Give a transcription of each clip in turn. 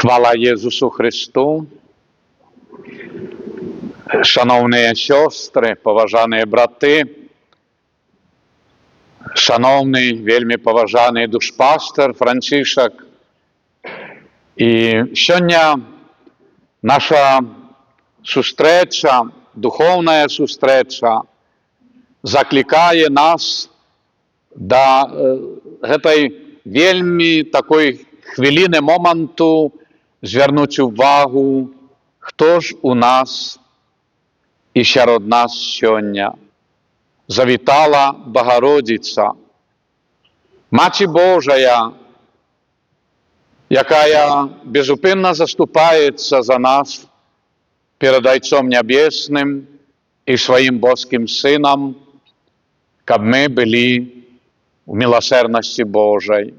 Хвала Єсусу Христу. Шановні сестри, поважані брати, шановний, вельми поважаний душпастер Францишек. І сьогодні наша зустріча, духовна зустріча, закликає нас до цієї вельми такої хвилини, моменту звернути увагу, хто ж у нас і серед нас сьогодні. Завітала Богородиця, Мать Божая, яка безупинно заступається за нас перед Отцом Небесним і своїм Божським Сином, щоб ми були в милосердності Божій.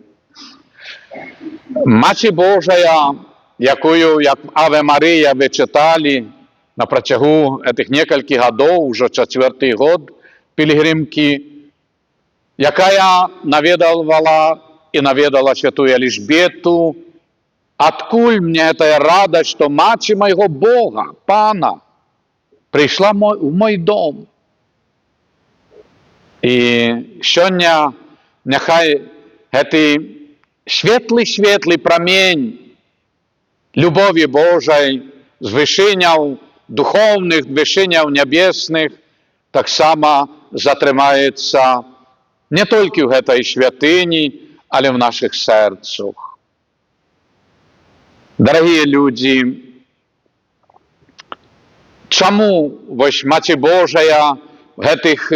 Мать Божая, якою, як Аве Марія, ви читали на протягу цих кількох років, уже четвертий год пілігримки, яка навідувала і навідала святую Елжбету, откуль мне эта радость, что мать моего Бога, Пана, пришла в мой дом. І сьогодні нехай цей світлий промінь любові Божої, з вишинів духовних, вишинів небесних, так само затримається не тільки в цій святині, але в наших серцях. Дорогі люди, чому ось Мать Божая в цих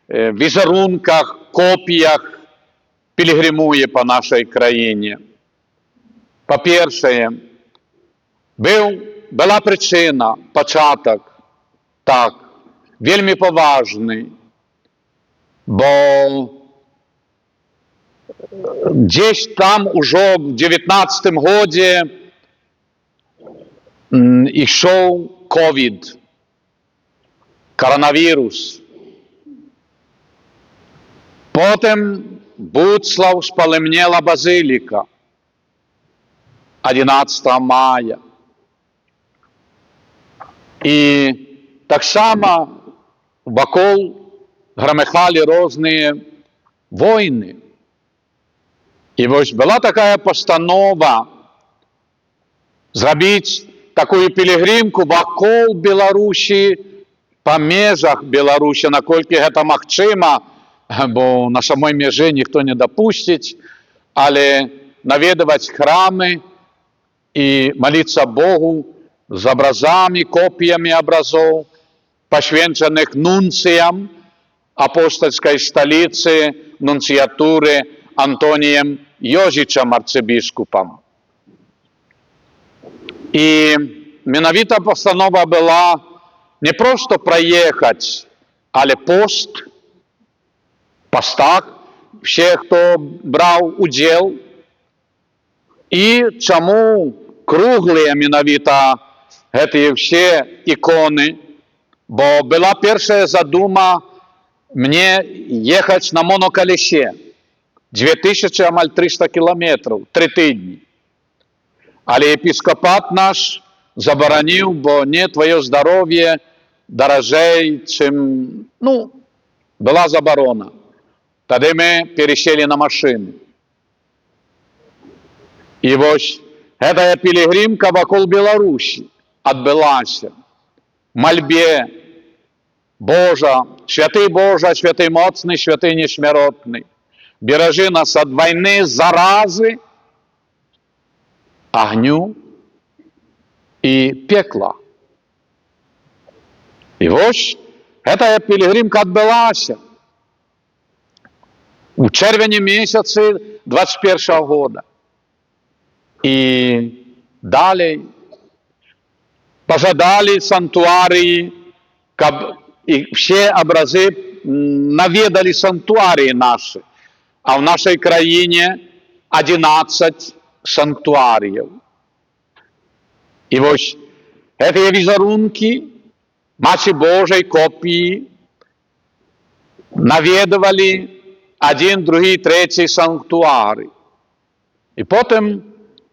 візерунках, копіях пілігримує по нашій країні? По-перше, була причина, початок, так, вельми поважний, бо десь там уже в 19-му годі йшов ковід, коронавірус. Потім Буцлав спалемнела базиліка 11 мая. І так само вокруг громыхали різні війни. І ось була така постанова зробити таку пілігримку вокруг Білорусі, по межах Білорусі, наскільки це можливо, бо на самій межі ніхто не допустить, але навідувати храми і молитися Богу з образами, копіями образів, посвячених нунціям апостольської столиці, нунціатури Антонієм Йожичем арцибіскупом. І менавіта постанова була не просто проїхати, але постах, всі, хто брав уділ, і чому круглі менавіта ці всі ікони, бо була перша задума мені їхати на моноколесі. 2300 кілометрів, 3 тижні. Але епископат наш заборонив, бо не твоє здоров'я дорожей, чим, була заборона. Тоді ми пересіли на машини. І ось ця пілігримка вокруг Білорусі відбулася. Мольбі Божа, святий моцний, святий несмертний, бережи нас від війни, зарази, огню і пекла. І ось ця пілігримка відбулася у червні місяці 21-го року. І далі пожадали санктуарії, щоб і всі образи навідали санктуарії наші. А в нашій країні 11 санктуаріїв. І ось ці візерунки Матері Божої копії навідували один, другий, третій санктуари. І потім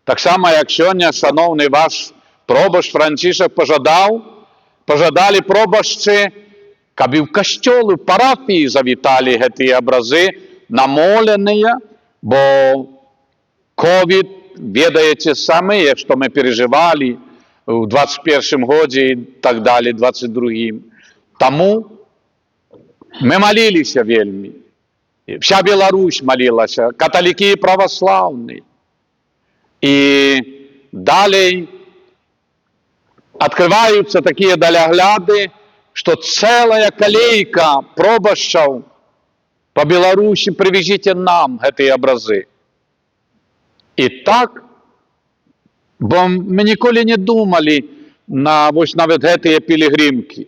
Так само, як сьогодні, шановний ваш пробощ Францішек пожадали пробощі, щоб і в костьолі, в парафії завітали ці образи, намолені, бо ковід, ведаете самі, що ми переживали в 21 году і так далі, 22-м. Тому ми молилися вельми. Вся Білорусь молилася, католики і православні. І далі відкриваються такі далегляди, що ціла колейка пробощів по Білорусі привезите нам ці образи. І так, бо ми ніколи не думали на ось навіть ці пілігримки.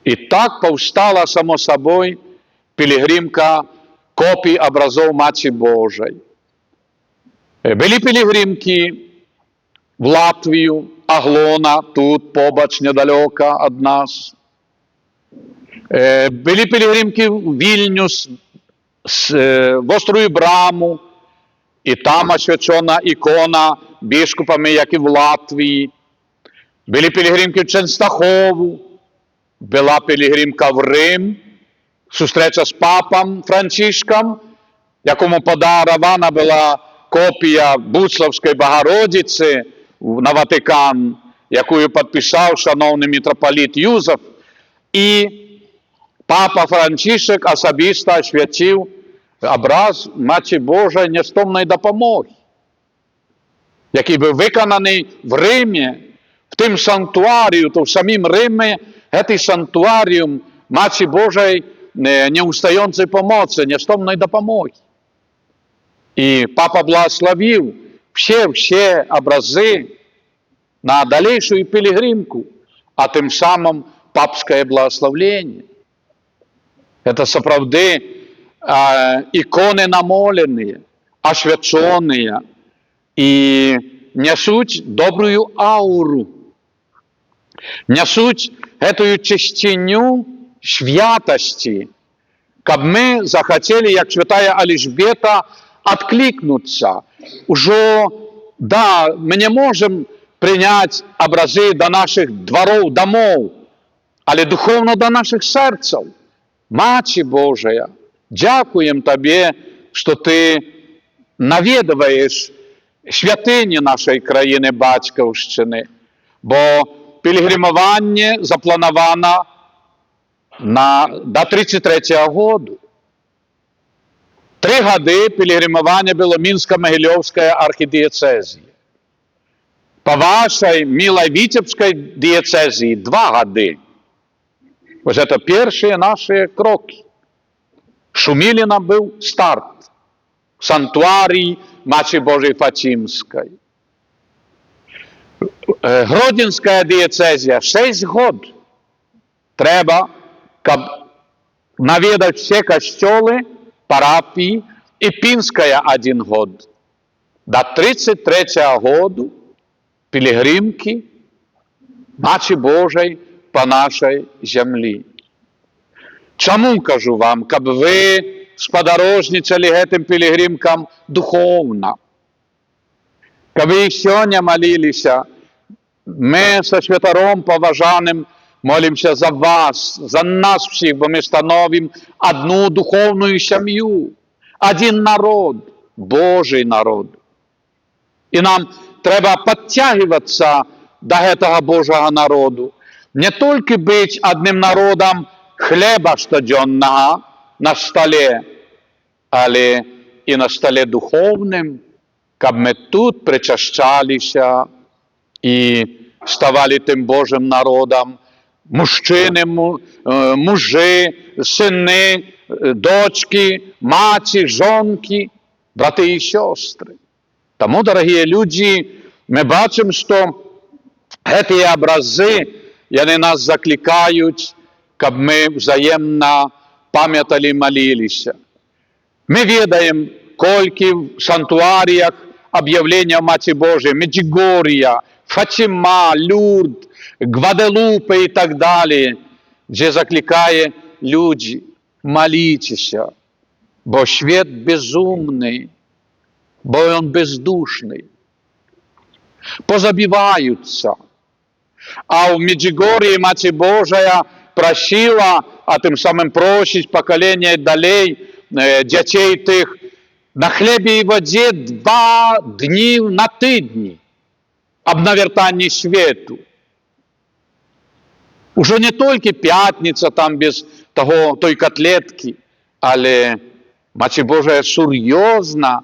І так повстала, само собою, пілігримка копій образов Матері Божої. Були пілігримки в Латвію, Аглона, тут побач недалеко від нас. Були пілігримки в Вільнюс, в Острую Браму, і там освячена ікона біскупами, як і в Латвії. Були пілігримки в Ченстахову, була пілігримка в Рим, зустріча з папом Францишком, якому подарована була копія Буцлавської Богородиці на Ватикан, яку підписав шановний митрополит Юзеф, і папа Францишек особисто освятив образ Матері Божої нестомної допомоги, який був виконаний в Римі, в тим санктуарію, то в самім Римі, цей санктуаріум Матері Божої неустаючої помоці, нестомної допомоги. І папа благословив всі образи на дальнейшую пилигримку, а тим самим папське благословлення. Это соправды иконы намоленные, освященные и несут добрую ауру, несут эту чистиню святости, как мы захотели, как святая Алижбета, откликнуться. Уже, да, мы не можем принять образы до наших дворов, домов, але духовно до наших серцев. Матері Божия, дякуємо Тобі, що Ти навідуєш святині нашої країни Батьківщини, бо пілігримування заплановано до 33-го року. 3 роки пілігримування було Мінсько-Могилівської архідієцезії. По вашій Миловитебській дієцезії 2 роки. Ось це перші наші кроки. Шумилина був старт. Санктуарій Матері Божої Фатимської. Гродненська дієцезія 6 років. Треба, щоб навідати всі костьоли, парафії, і Пінська 1 рік. До 33-го року пілігримки Матері Божої по нашій землі. Чому кажу вам, щоб ви сподорожничали цим пілігримкам духовно? Щоб ви сьогодні молилися, ми со святаром поважаним молимося за вас, за нас всіх, бо ми становимо одну духовну сім'ю, один народ, Божий народ. І нам треба підтягуватися до цього Божого народу. Не тільки бути одним народом хліба щоденного на столі, але і на столі духовним, щоб ми тут причащалися і ставали тим Божим народом, мужчини, мужі, сини, дочки, маті, жонки, брати і сестри. Тому, дорогі люди, ми бачимо, що ці образи, вони нас закликають, щоб ми взаємно пам'ятали і молилися. Ми відаємо, скільки в санктуаріях об'явлення Матері Божої, Меджигор'я, Фатима, Люрд, Гваделупе і так далі, де закликає люди, моліться, бо світ безумний. бо он бездушний. Позабиваються. А в Меджигорье Мать Божия просила, а тим самим просить покоління далей, дітей тих, на хлібі і воді 2 дні на тиждень, об навертанні світу. Уже не тільки п'ятниця там без той котлетки, але Мать Божия серйозно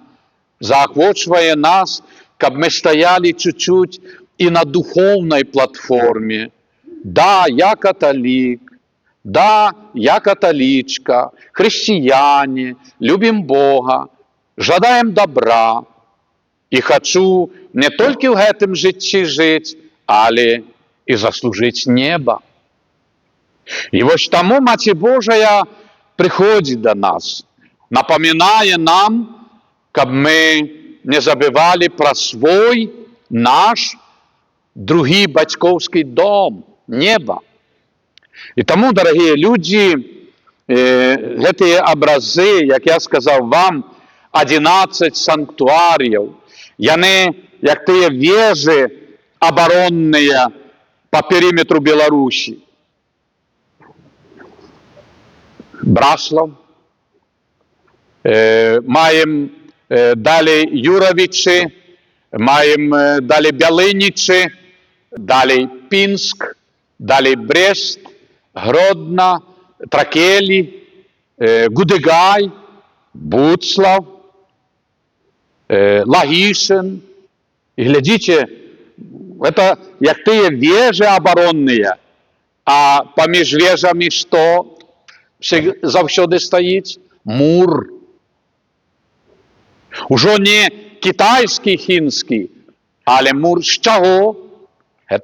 заохочує нас, щоб ми стояли чуть-чуть і на духовній платформі. Да, я католик, да, я католичка, христиане, любим Бога, жадаем добра. І хочу не тільки в гэтым житті жити, але і заслужити небо. І ось тому Мать Божия приходить до нас, напоминає нам, щоб ми не забывали про свой, наш, другий батьковський дом, небо. І тому, дорогі люди, ці образи, як я сказав вам, 11 санктуарів, вони, як ті вежі оборонні по периметру Білорусі. Браслав, маємо далі Юровичі, маємо далі Бялиничі, далі Пінськ, далі Брест, Гродно, Тракелі, Гудигай, Буцлав, Лагишин. І глядите, це як ті вежі оборонні, а поміж вежами що завжди стоїть? Мур. Уже не китайський, фінський, але мур з чого?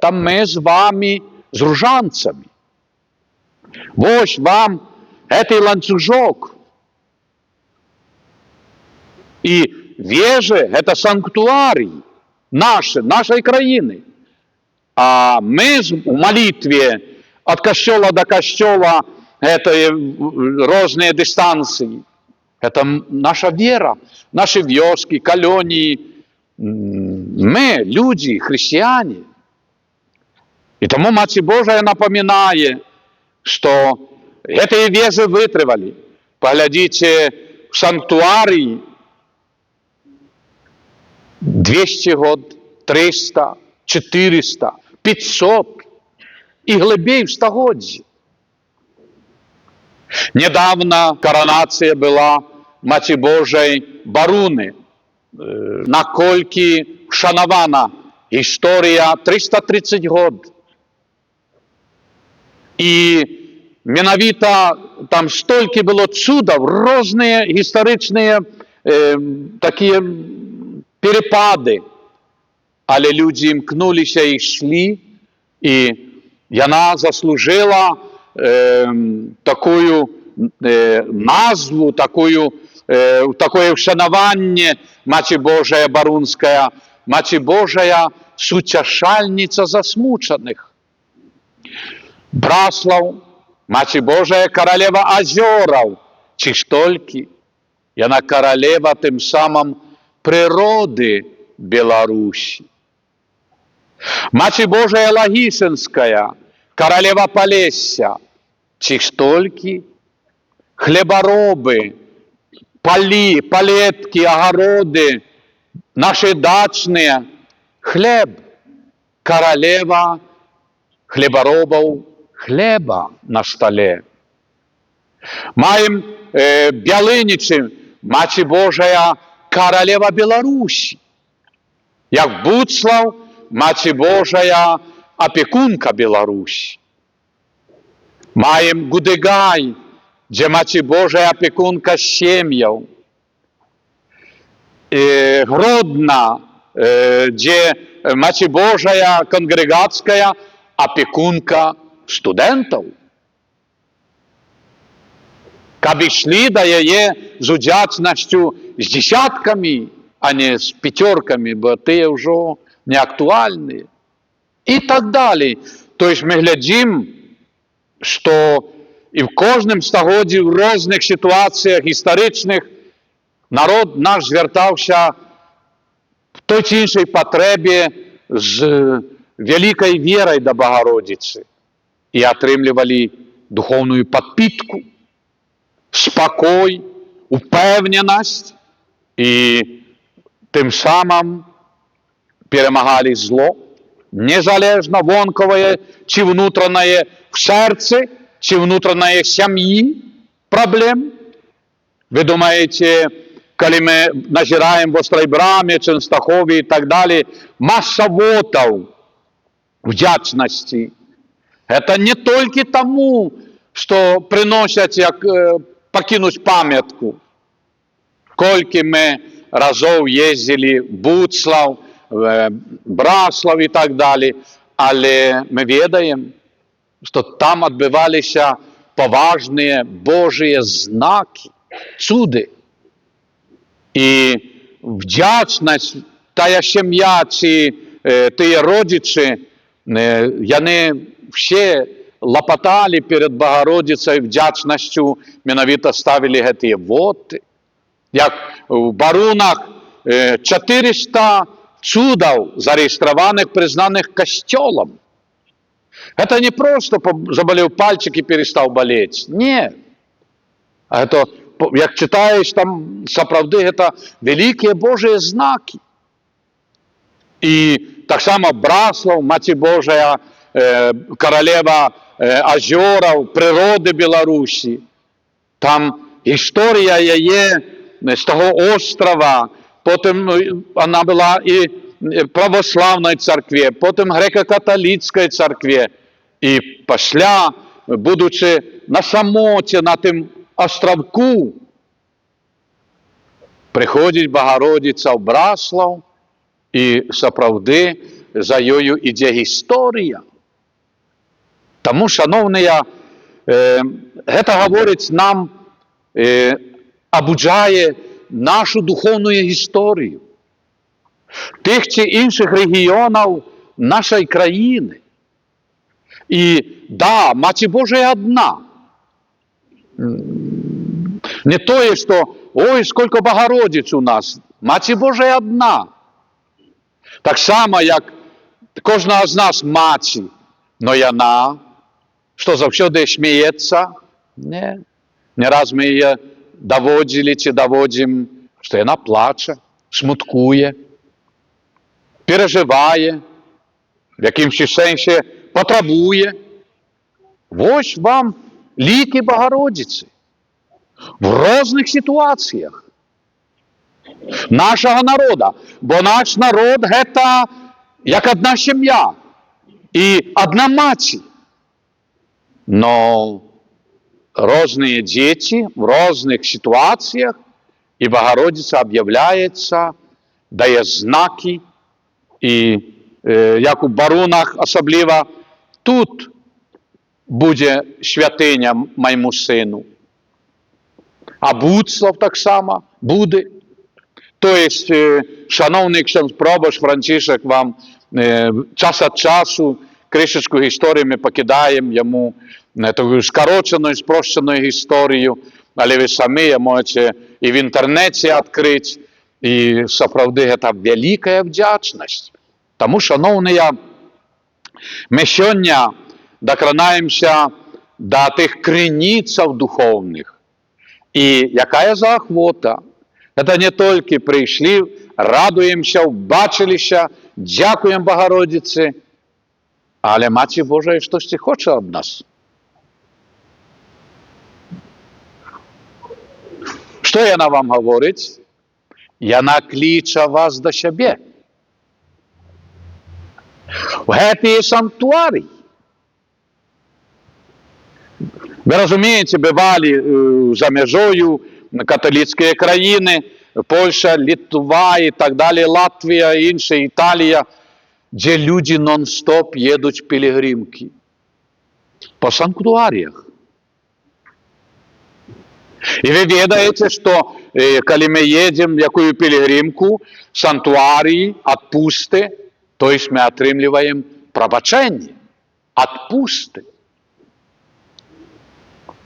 Це ми з вами, з ружанцями. Ось вам цей ланцюжок. І вежі – це санктуарій нашої країни. А ми в молитві від костела до костела это разные дистанции. Это наша вера, наши вёски, колонии. Мы, люди, христиане. И тому Мать Божия напоминает, что эти вежи вытривали. Поглядите, в санктуарии 200 год, 300, 400, 500 и глубей в стагодзе. Недавно коронація була Маті Божої Баруни, накольки вшанована історія 330 років. І менавіта там стільки було чудов, різні історичні такі перепади, але люди імкнулися і йшли, і вона заслужила такую назву, такое вшанование Маті Божия Барунская, Маті Божия сутяшальниця засмучених. Браслав, Маті Божия королева озеров, чи ж тільки, вона королева тим самим природи Білорусі. Маті Божия Лагишинская, королева Полесся, чи ж тільки хлебороби, полі, палетки, огороди, наші дачні, хліб, королева хлеборобов, хлеба на столі. Маємо Бялиничі, Маті Божия, королева Білорусі. Як Буцлав, Маті Божия, опікунка Білорусі. Маємо Гудигай, де Маті Божия опікунка сім'їв. Гродно, де Маті Божия конгрегацька опікунка студентів. Каб йшли до її з удячністю з десятками, а не з п'ятерками, бо ті вже не актуальні. І так далі. Тобто ми глядимо, що і в кожному стагодді в різних ситуаціях історичних народ наш звертався той чи іншій потребі з великой верой до Богородицы и отрымливали духовную подпитку, спокой, упевненість і тим самим перемагали зло, незалежно вонковое чи внутреннее в сердце, чи внутреннее сім'ї проблем. Ви думаєте, коли ми назираємо в Острій Брамі, Ченстахові і так далі, маса вотов вдячності. Это не только тому, что приносять, як покинуть пам'ятку. Скільки ми разів їздили в Буцлав, Браслав і так далі, але ми відаємо, що там відбувалися поважні Божі знаки, чуди. І вдячність, та сім'я, ці ті родичі, вони всі лопотали перед Богородицею вдячністю, менавіта ставили ці воти. Як в Барунах 400 чудов, зареєстрованих, признаних костелом. Это не просто заболел пальчик и перестал болеть. Нет. Это, як читаєш, там, справді, это великі Божі знаки. І так само Браслав, Маті Божа, королева озеров, природи Білорусі. Там історія є з того острова, потім вона була і в православній церкві, потім греко-католицькій церкві. І після, будучи на самоті, на тим островку, приходить Богородиця в Браслав, і справді за нею йде історія. Тому, шановні, це говорить нам, обуджає нашу духовну історію тих чи інших регіонів нашої країни. І да, Маті Божа одна. Не то, що ой, скільки Богородиць у нас. Маті Божа одна. Так само, як кожного з нас маті, но вона, що завжди сміється? Ні. Не раз ми її доводили чи доводимо, що вона плаче, смуткує, переживає, в якимсь сенсі потребує. Ось вам ліки Богородиці в різних ситуаціях нашого народу. Бо наш народ – це як одна сім'я і одна мати. Но різні діти в різних ситуаціях, і Богородиця об'являється, дає знаки, і як у Барунах особливо, тут буде святиня моєму сину. А Буцлав так само буде. Тобто, шановний ксьондз Пробош Францишек, вам час від часу кришечку історії ми покидаємо йому, таку скорочену, спрощену історію, але ви самі можете і в інтернеті відкрити, і справді це велика вдячність. Тому, шановні, ми сьогодні докранаємося до тих криниців духовних. І яка заохота? Це не тільки прийшли, радуємося, бачилися, дякуємо Богородиці, але Маті Божа щось хоче від нас. Що вона вам говорить? Вона кличе вас до себе. В цій санктуарії. Ви розумієте, бували за межою католицькі країни, Польща, Литва і так далі, Латвія, інші, Італія, де люди нон-стоп їдуть в пілігримки. По санктуаріях. І ви відаєте, що коли ми їдемо в яку пілігримку, санктуарії, відпусти, то есть ми отримуємо пробачення, відпусти.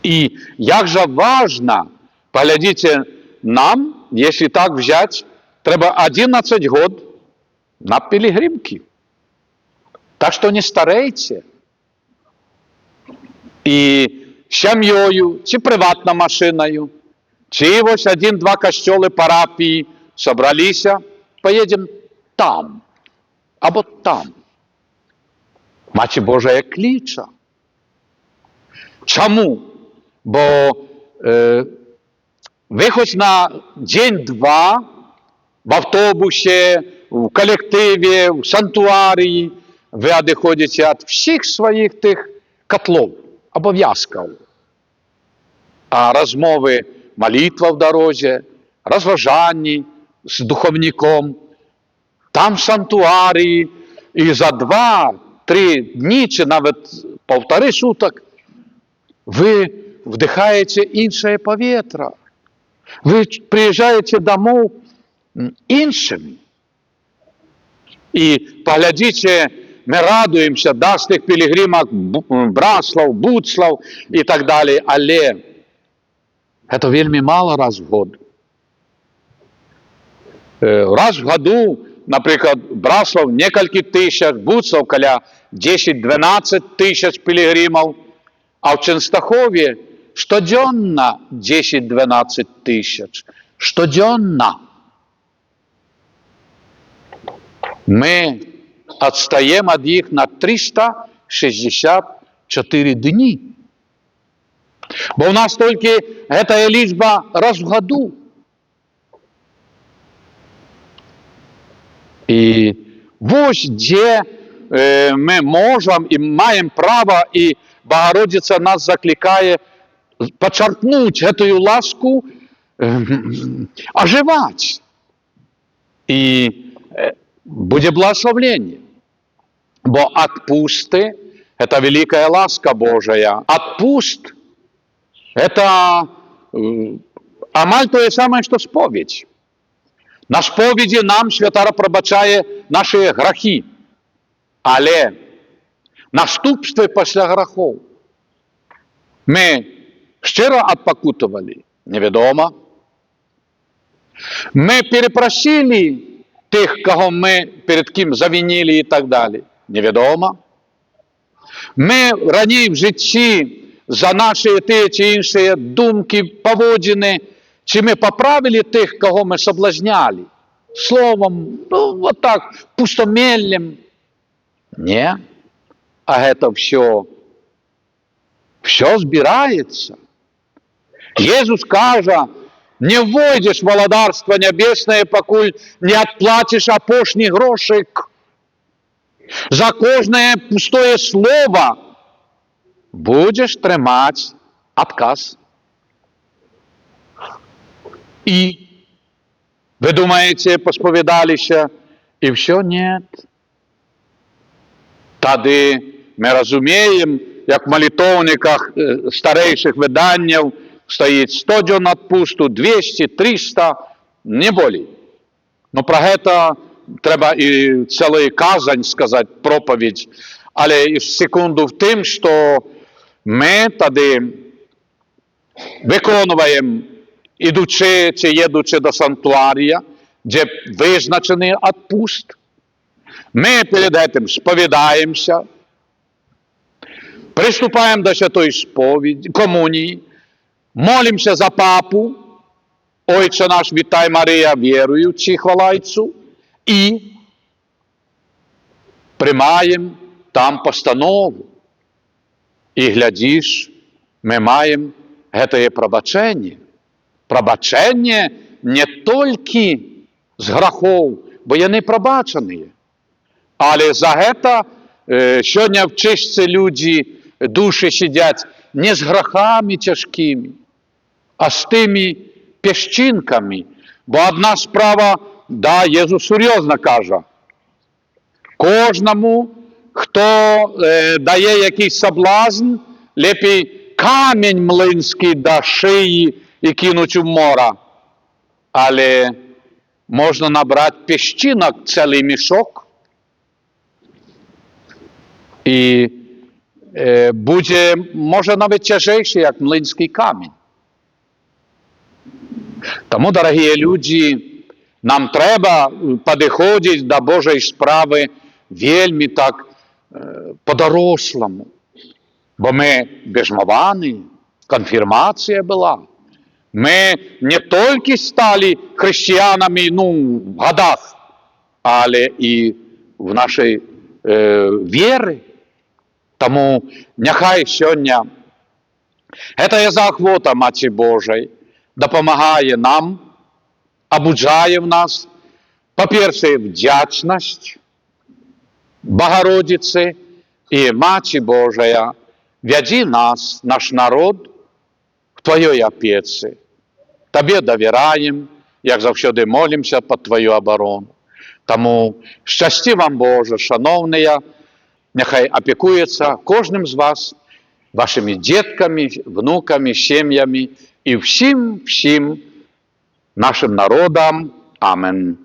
И як же важно, поглядите, нам, если так взять, треба 11 год на пилигримки. Так что не старейте. І сям'єю, чи приватною машиною, чи ось один-два костьоли парафії собралися, поїдемо там, або там. Маті Божа клича. Чому? Бо ви хоч на день-два в автобусі, в колективі, в санктуарії, ви відходите від всіх своїх тих котлов, обов'язків. А розмови, молитва в дорозі, розважання з духовником, там в санктуарії, і за 2-3 дні, чи навіть 1,5 суток, ви вдихаєте інше повітря. Ви приїжджаєте домов іншими. І поглядите, ми радуємося, да, з тих пілігримок Браслав, Буцлав і так далі, але це вельми мало раз в год. Раз в году, наприклад, Браслав некілька тисяч, Буцлав коля 10-12 тисяч пілігримів, а в Ченстахові щоденно 10-12 тисяч. Щоденно. Ми відстаємо від їх на 364 дні. Бо у нас тільки ця лічба раз в году. І ось де ми можемо і маємо право, і Богородиця нас закликає подчеркнути цю ласку, оживати. І буде благословення. Бо отпусти – это великая ласка Божия. Отпуст – это амаль то же самое, что споведь. На сповіді нам святара пробачає наші грахи. Але наступство після грахов. Ми щиро відпокутували? Невідомо. Ми перепросили тих, кого ми перед ким завинили і так далі? Невідомо. Ми раніше в житті за наші ті чи інші думки, поводжені, чи ми поправили тих, кого ми соблазняли? Словом, ну, вот так, пустомелем. Ні. А це все збирається. Ісус каже, не войдеш в володарство небесне, покуль не отплатиш опошній грошик. За кожне пустое слово будеш тримати отказ. І ви думаєте, посповідалися, і все? Ні. Тоді ми розуміємо, як в молитовниках старейших виданнів стоїть 100 днів відпусту, 200, 300, не більше. Ну, про це треба і цілий казань сказати, проповідь. Але і секунду в тим, що ми тоді виконуємо, ідучи чи їдучи до санктуарія, де визначений відпуст. Ми перед цим сповідаємося, приступаємо до святої сповіді, комунії, молимося за папу, Отче наш, вітай Марія, віруючи, хвала Отцу, і приймаємо там постанову. І глядиш, ми маємо це пробачення. Пробачення не тільки з грахов, бо вони пробачені. Але за це сьогодні в чистці люди, душі сидять не з грахами тяжкими, а з тими піщинками. Бо одна справа, да, Ісус серйозно каже, кожному, хто дає якийсь соблазн, лепій камінь млинський до шиї і кинуть в море. Але можна набрати піщинок цілий мішок, і буде, може, навіть тяжчий, як млинський камінь. Тому, дорогі люди, Нам треба підходити до Божої справи вельми так по-дорослому. Бо ми бежмовані, конфірмація була. Ми не тільки стали християнами в годах, але і в нашій вірі. Тому нехай сьогодні ця заохота Матері Божої допомагає нам, обуджає в нас, по-перше, вдячність Богородиці і Матері Божия, веди нас, наш народ, в Твоїй опеці. Тобі довіряємо, як завжди молимося під Твою оборону. Тому щасті вам, Боже, шановні, нехай опікується кожним з вас, вашими дітками, внуками, сім'ями і всім нашим народам. Амінь.